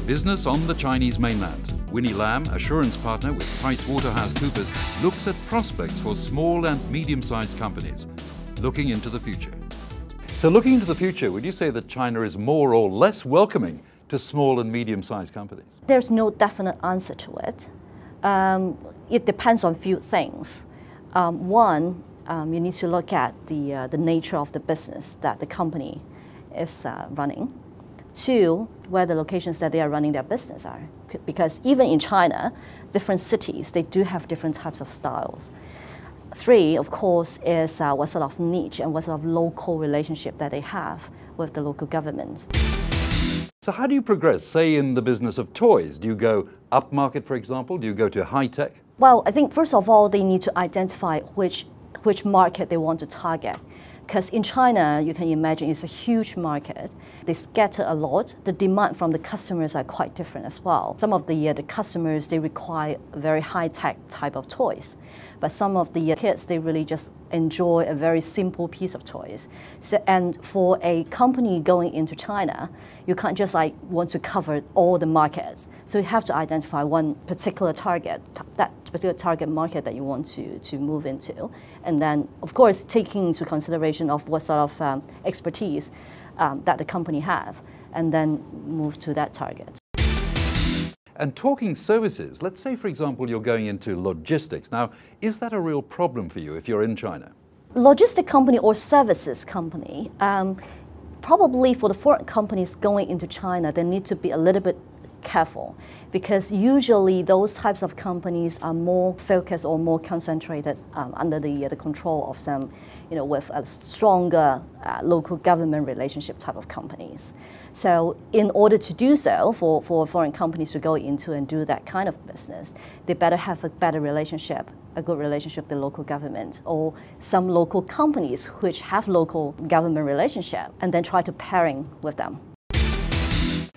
Business on the Chinese mainland. Winnie Lam, assurance partner with PricewaterhouseCoopers, looks at prospects for small and medium-sized companies, looking into the future. So looking into the future, would you say that China is more or less welcoming to small and medium-sized companies? There's no definite answer to it. It depends on a few things. One, you need to look at the nature of the business that the company is running. Two, where the locations that they are running their business are. Because even in China, different cities, they do have different types of styles. Three, of course, is what sort of niche and what sort of local relationship that they have with the local government. So how do you progress, say, in the business of toys? Do you go upmarket, for example? Do you go to high-tech? Well, I think first of all, they need to identify which market they want to target. Because in China, you can imagine it's a huge market. They scatter a lot. The demand from the customers are quite different as well. Some of the customers, they require very high-tech type of toys. But some of the kids, they really just enjoy a very simple piece of toys. So, and for a company going into China, you can't just want to cover all the markets. So you have to identify one particular target, that particular target market that you want to move into. And then, of course, taking into consideration of what sort of expertise that the company have, and then move to that target. And talking services, let's say, for example, you're going into logistics. Now, is that a real problem for you if you're in China? Logistic company or services company, probably for the foreign companies going into China, they need to be a little bit careful, because usually those types of companies are more focused or more concentrated under the control of some, with a stronger local government relationship type of companies. So in order to do so, for foreign companies to go into and do that kind of business, they better have a better relationship, a good relationship with the local government, or some local companies which have local government relationship, and then try to pairing with them.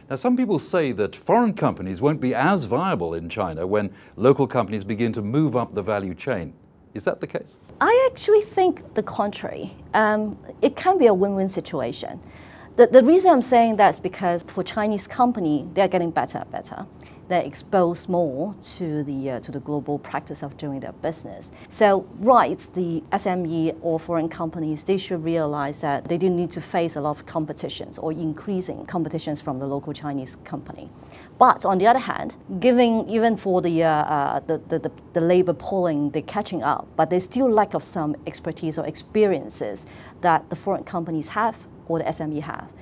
Now, some people say that foreign companies won't be as viable in China when local companies begin to move up the value chain. Is that the case? I actually think the contrary. It can be a win-win situation. The reason I'm saying that is because for Chinese company, they're getting better and better. They're exposed more to the global practice of doing their business. So, right, the SME or foreign companies, they should realize that they do need to face a lot of competitions or increasing competitions from the local Chinese company. But on the other hand, even for the labor pooling, they're catching up, but there's still lack of some expertise or experiences that the foreign companies have or the SME have.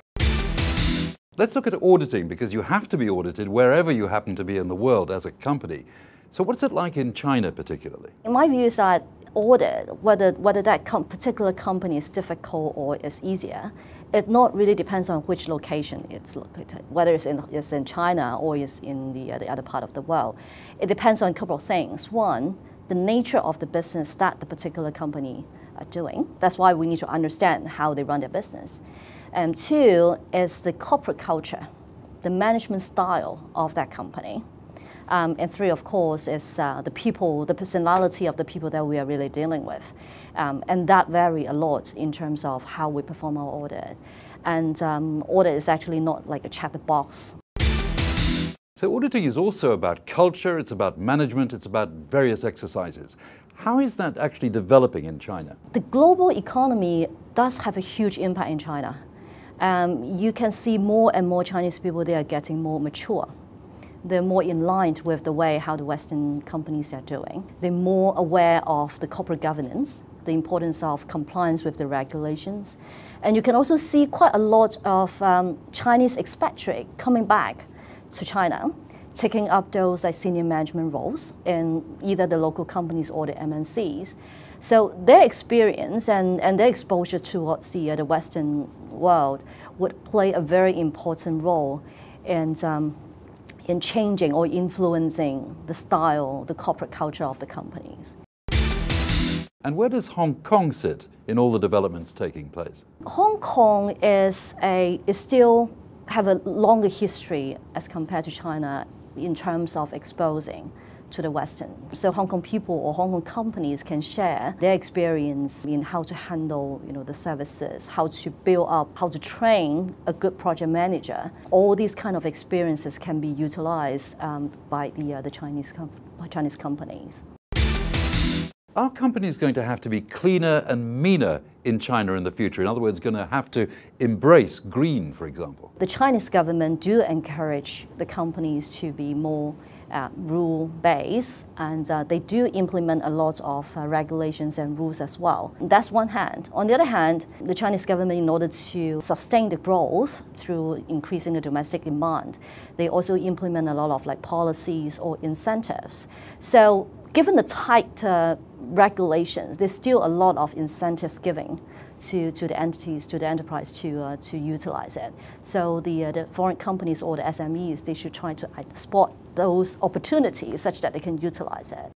Let's look at auditing, because you have to be audited wherever you happen to be in the world as a company. So what's it like in China particularly? In my view is that audit, whether that particular company is difficult or is easier, it not really depends on which location it's located, whether it's in China or it's in the other part of the world. It depends on a couple of things. One, the nature of the business that the particular company are doing. That's why we need to understand how they run their business. And two is the corporate culture, the management style of that company. And three, of course, is the people, the personality of the people that we are really dealing with. And that vary a lot in terms of how we perform our audit. And audit is actually not like a check the box. So auditing is also about culture, it's about management, it's about various exercises. How is that actually developing in China? The global economy does have a huge impact in China. You can see more and more Chinese people, they are getting more mature. They're more in line with the way how the Western companies are doing. They're more aware of the corporate governance, the importance of compliance with the regulations. And you can also see quite a lot of Chinese expatriates coming back to China, taking up those senior management roles in either the local companies or the MNCs. So their experience and their exposure towards the Western world would play a very important role in changing or influencing the style, the corporate culture of the companies. And where does Hong Kong sit in all the developments taking place? Hong Kong is still have a longer history as compared to China in terms of exposing to the Western. So Hong Kong people or Hong Kong companies can share their experience in how to handle the services, how to build up, how to train a good project manager. All these kind of experiences can be utilized by the Chinese companies. Are companies going to have to be cleaner and meaner in China in the future? In other words, going to have to embrace green, for example? The Chinese government do encourage the companies to be more rule-based, and they do implement a lot of regulations and rules as well. That's one hand. On the other hand, the Chinese government, in order to sustain the growth through increasing the domestic demand, they also implement a lot of policies or incentives. So given the tight regulations, there's still a lot of incentives giving to the entities, to the enterprise to utilize it. So the foreign companies or the SMEs, they should try to spot those opportunities such that they can utilize it.